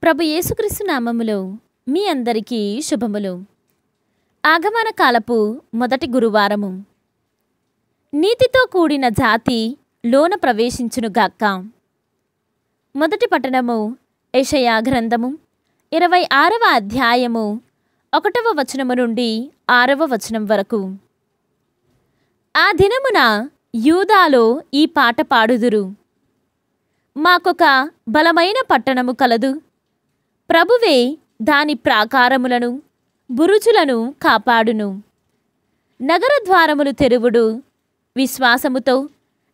ప్రభు యేసుక్రీస్తు నామములో మీ అందరికీ శుభములు. ఆగమన కాలపు మొదటి గురువారము. నీతితో కూడిన జాతి లోన ప్రవేశించునుగాక. మొదటి పట్టణము యెషయా గ్రంథము 26వ అధ్యాయము 1వ వచనము నుండి 6వ వచనం వరకు. ఆ దినమున యూదాలో ఈ పాట పాడుదురు. మాకొక బలమైన పట్టణము కలదు, ప్రభువే దాని ప్రాకారములను బురుజులను కాపాడును. నగర ద్వారములు తెరువుడు. విశ్వాసముతో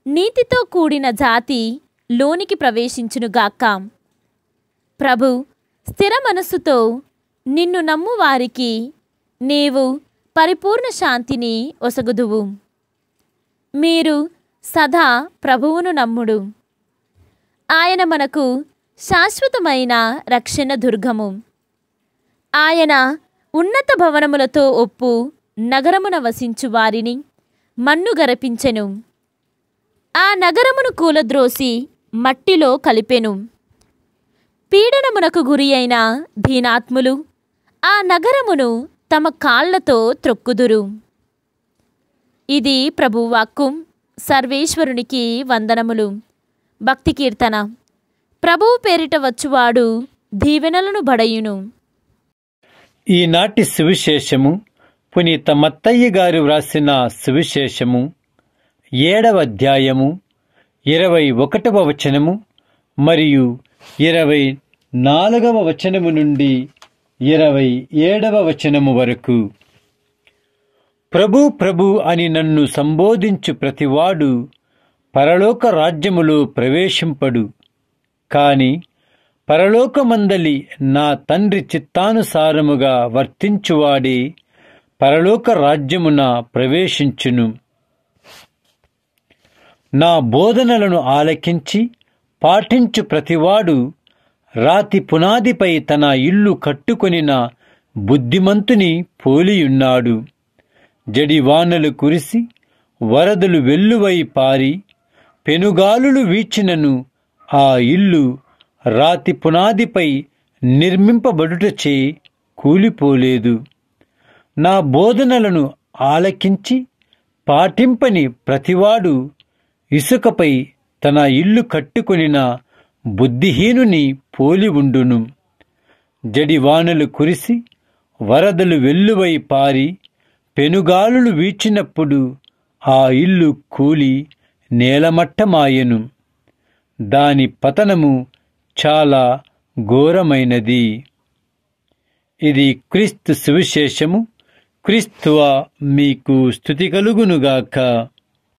నీతితో కూడిన జాతి లోనికి ప్రవేశించునుగాక. ప్రభు స్థిర మనస్సుతో నిన్ను నమ్ము వారికి నీవు పరిపూర్ణ శాంతిని ఒసగుదువు. మీరు సదా ప్రభువును నమ్ముడు. ఆయన మనకు శాశ్వతమైన రక్షణ దుర్గము. ఆయన ఉన్నత భవనములతో ఒప్పు నగరమున వసించు వారిని మన్ను గరపించెను. ఆ నగరమును కూలద్రోసి మట్టిలో కలిపెను. పీడనమునకు గురి అయిన దీనాత్ములు ఆ నగరమును తమ కాళ్లతో త్రొక్కుదురు. ఇది ప్రభువాక్కు. సర్వేశ్వరునికి వందనములు. భక్తి కీర్తన. ప్రభువు పేరిట వచ్చువాడు దీవెనలను బడయును. ఈనాటి సువిశేషము పునీత మత్తయ్య గారు వ్రాసిన సువిశేషము 7వ అధ్యాయము 21వ వచనము మరియు 24వ వచనము నుండి 27వ వచనము వరకు. ప్రభు ప్రభు అని నన్ను సంబోధించు ప్రతివాడు పరలోక రాజ్యములో ప్రవేశింపడు, కాని పరలోకమందలి నా తండ్రి చిత్తానుసారముగా వర్తించువాడే పరలోక రాజ్యమున ప్రవేశించును. నా బోధనలను ఆలకించి పాటించు ప్రతివాడు రాతి పునాదిపై తన ఇల్లు కట్టుకొనిన బుద్ధిమంతుని పోలియున్నాడు. జడివానలు కురిసి వరదలు వెల్లువై పారి పెనుగాలులు వీచినను ఆ ఇల్లు రాతి పునాదిపై నిర్మింపబడుటచే కూలిపోలేదు. నా బోధనలను ఆలకించి పాటింపని ప్రతివాడు ఇసుకపై తన ఇల్లు కట్టుకొనిన బుద్ధిహీనుని పోలి ఉండును. జడివానలు కురిసి వరదలు వెల్లువై పారి పెనుగాలులు వీచినప్పుడు ఆ ఇల్లు కూలి నేలమట్టమాయెను. దాని పతనము చాలా ఘోరమైనది. ఇది క్రీస్తు సువిశేషము. క్రీస్తువా మీకు స్తుతి కలుగునుగాక.